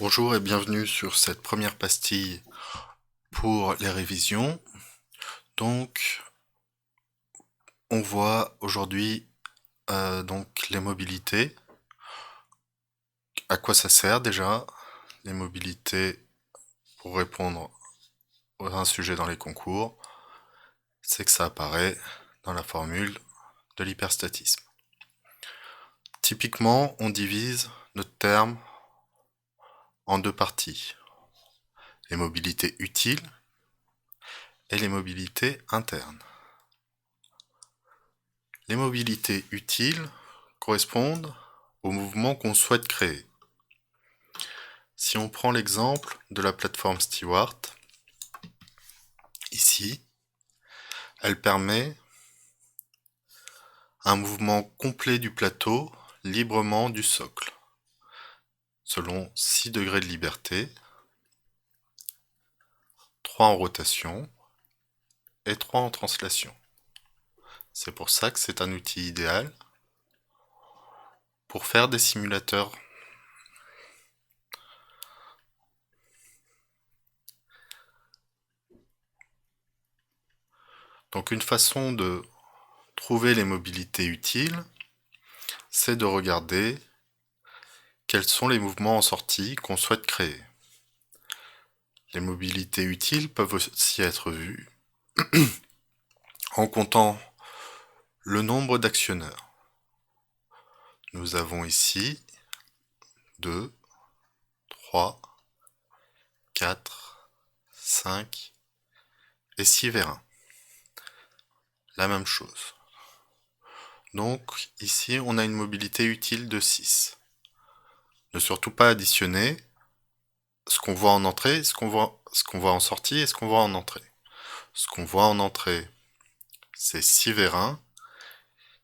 Bonjour et bienvenue sur cette première pastille pour les révisions. Donc, on voit aujourd'hui donc les mobilités. À quoi ça sert déjà? Les mobilités pour répondre à un sujet dans les concours, c'est que ça apparaît dans la formule de l'hyperstatisme. Typiquement, on divise notre terme en deux parties. Les mobilités utiles et les mobilités internes. Les mobilités utiles correspondent au mouvement qu'on souhaite créer. Si on prend l'exemple de la plateforme Stewart, ici, elle permet un mouvement complet du plateau librement du socle, selon 6 degrés de liberté, 3 en rotation et 3 en translation. C'est pour ça que c'est un outil idéal pour faire des simulateurs. Donc une façon de trouver les mobilités utiles, c'est de regarder quels sont les mouvements en sortie qu'on souhaite créer. Les mobilités utiles peuvent aussi être vues en comptant le nombre d'actionneurs. Nous avons ici 2, 3, 4, 5 et 6 vérins. La même chose. Donc ici on a une mobilité utile de 6. Ne surtout pas additionner ce qu'on voit en entrée, ce qu'on voit en sortie et ce qu'on voit en entrée. Ce qu'on voit en entrée, c'est 6 vérins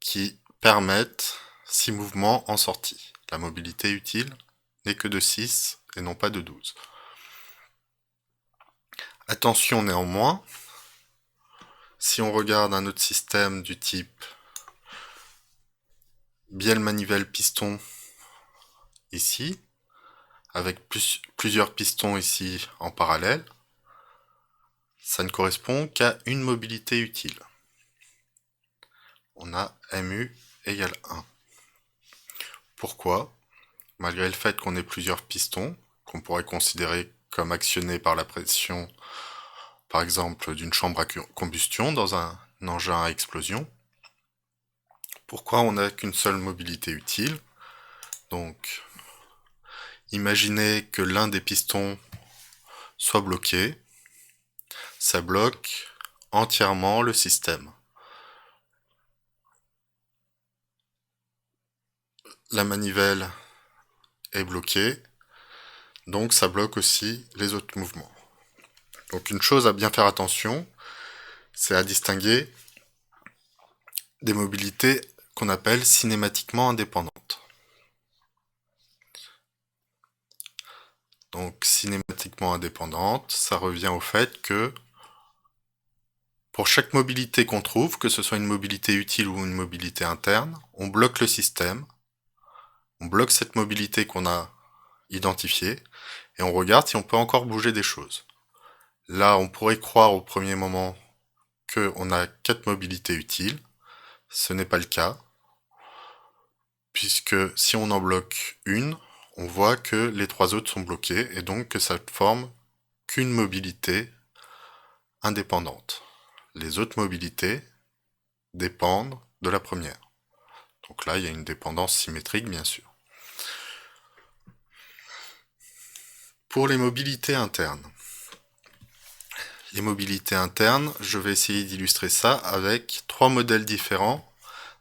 qui permettent 6 mouvements en sortie. La mobilité utile n'est que de 6 et non pas de 12. Attention néanmoins, si on regarde un autre système du type bielle manivelle piston ici, avec plusieurs pistons ici en parallèle, ça ne correspond qu'à une mobilité utile. On a mu égale 1. Pourquoi? Malgré le fait qu'on ait plusieurs pistons, qu'on pourrait considérer comme actionnés par la pression, par exemple, d'une chambre à combustion dans un engin à explosion, pourquoi on n'a qu'une seule mobilité utile? Donc, imaginez que l'un des pistons soit bloqué, ça bloque entièrement le système. La manivelle est bloquée, donc ça bloque aussi les autres mouvements. Donc une chose à bien faire attention, c'est à distinguer des mobilités qu'on appelle cinématiquement indépendantes. Donc cinématiquement indépendante, ça revient au fait que pour chaque mobilité qu'on trouve, que ce soit une mobilité utile ou une mobilité interne, on bloque le système, on bloque cette mobilité qu'on a identifiée, et on regarde si on peut encore bouger des choses. Là, on pourrait croire au premier moment qu'on a 4 mobilités utiles. Ce n'est pas le cas, puisque si on en bloque une, on voit que les 3 autres sont bloquées, et donc que ça forme qu'une mobilité indépendante. Les autres mobilités dépendent de la première. Donc là, il y a une dépendance symétrique, bien sûr. Pour les mobilités internes. Les mobilités internes, je vais essayer d'illustrer ça avec 3 modèles différents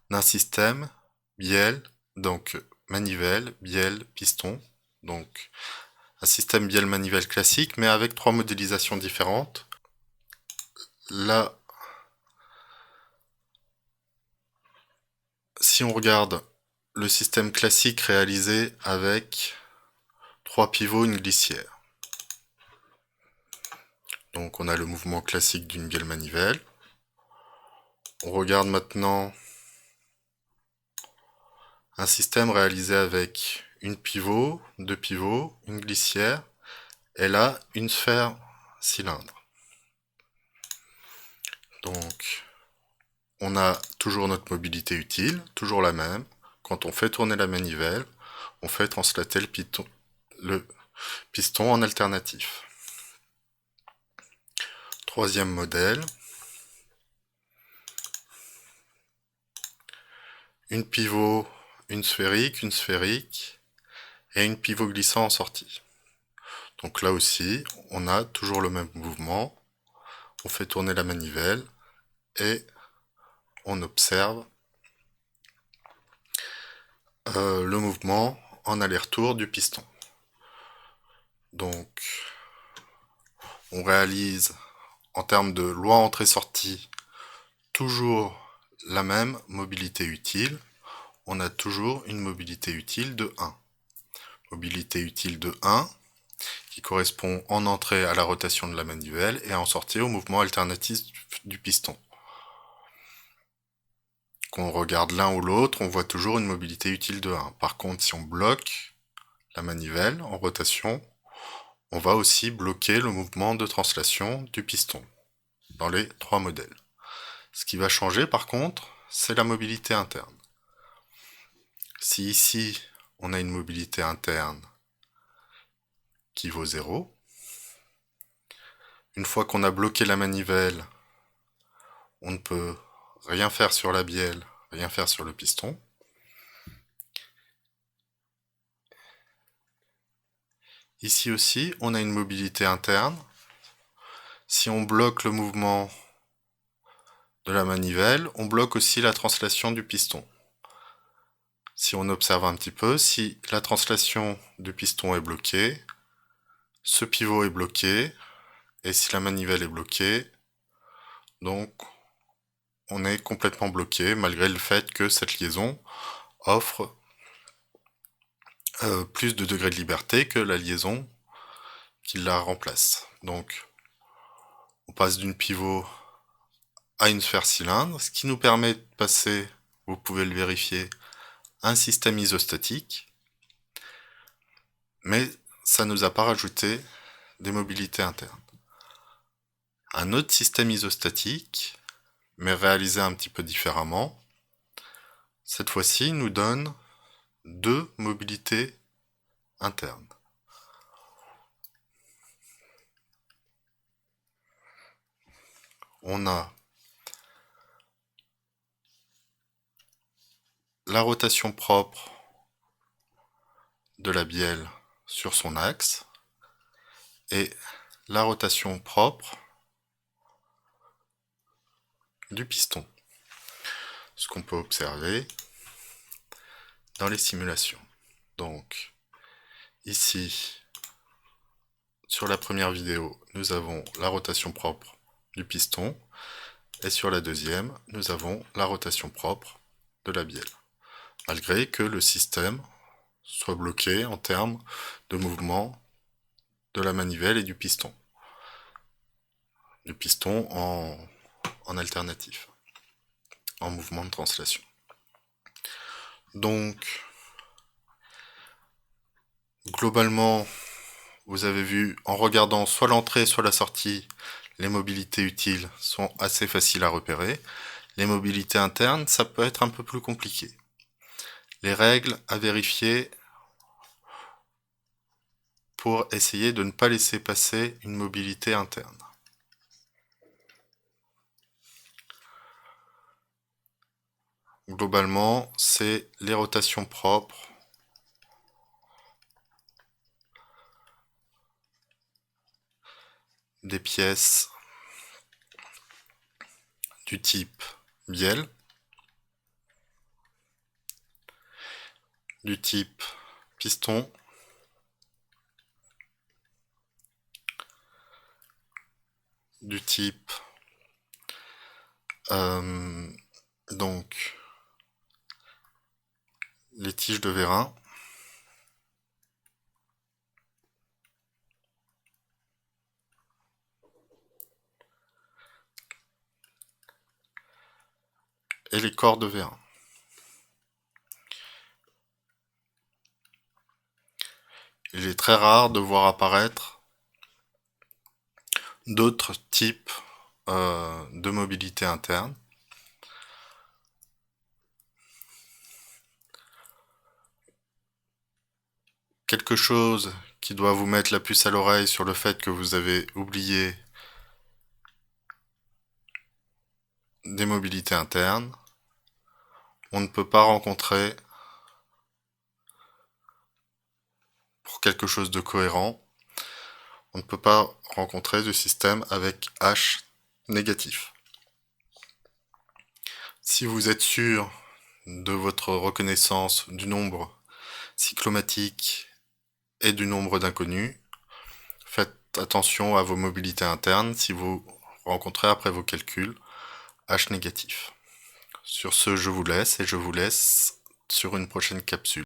d'un système bielle, donc manivelle, bielle, piston. Donc un système bielle-manivelle classique, mais avec 3 modélisations différentes. Là, si on regarde le système classique réalisé avec 3 pivots, une glissière. Donc on a le mouvement classique d'une bielle-manivelle. On regarde maintenant un système réalisé avec une pivot, deux pivots, une glissière, et là, une sphère cylindre. Donc, on a toujours notre mobilité utile, toujours la même. Quand on fait tourner la manivelle, on fait translater le piston en alternatif. Troisième modèle. Une pivot, une sphérique, et une pivot glissant en sortie. Donc là aussi, on a toujours le même mouvement. On fait tourner la manivelle et on observe le mouvement en aller-retour du piston. Donc, on réalise en termes de loi entrée-sortie toujours la même mobilité utile. On a toujours une mobilité utile de 1. Mobilité utile de 1 qui correspond en entrée à la rotation de la manivelle et en sortie au mouvement alternatif du piston. Qu'on regarde l'un ou l'autre, on voit toujours une mobilité utile de 1. Par contre, si on bloque la manivelle en rotation, on va aussi bloquer le mouvement de translation du piston dans les trois modèles. Ce qui va changer par contre, c'est la mobilité interne. Si ici, on a une mobilité interne qui vaut 0, une fois qu'on a bloqué la manivelle, on ne peut rien faire sur la bielle, rien faire sur le piston. Ici aussi, on a une mobilité interne. Si on bloque le mouvement de la manivelle, on bloque aussi la translation du piston. Si on observe un petit peu, si la translation du piston est bloquée, ce pivot est bloqué, et si la manivelle est bloquée, donc on est complètement bloqué, malgré le fait que cette liaison offre plus de degrés de liberté que la liaison qui la remplace. Donc on passe d'une pivot à une sphère cylindre, ce qui nous permet de passer, vous pouvez le vérifier, un système isostatique, mais ça ne nous a pas rajouté des mobilités internes. Un autre système isostatique, mais réalisé un petit peu différemment, cette fois-ci nous donne deux mobilités internes. On a la rotation propre de la bielle sur son axe et la rotation propre du piston. Ce qu'on peut observer dans les simulations. Donc, ici, sur la première vidéo, nous avons la rotation propre du piston, et sur la deuxième, nous avons la rotation propre de la bielle, malgré que le système soit bloqué en termes de mouvement de la manivelle et du piston. Du piston en alternatif, en mouvement de translation. Donc, globalement, vous avez vu, en regardant soit l'entrée, soit la sortie, les mobilités utiles sont assez faciles à repérer. Les mobilités internes, ça peut être un peu plus compliqué. Les règles à vérifier pour essayer de ne pas laisser passer une mobilité interne. Globalement, c'est les rotations propres des pièces du type bielle, du type piston, du type donc les tiges de vérin, et les corps de vérin. très rare de voir apparaître d'autres types de mobilité interne. Quelque chose qui doit vous mettre la puce à l'oreille sur le fait que vous avez oublié des mobilités internes. On ne peut pas rencontrer, pour quelque chose de cohérent, on ne peut pas rencontrer de système avec H négatif. Si vous êtes sûr de votre reconnaissance du nombre cyclomatique et du nombre d'inconnus, faites attention à vos mobilités internes si vous rencontrez après vos calculs H négatif. Sur ce, je vous laisse et je vous laisse sur une prochaine capsule.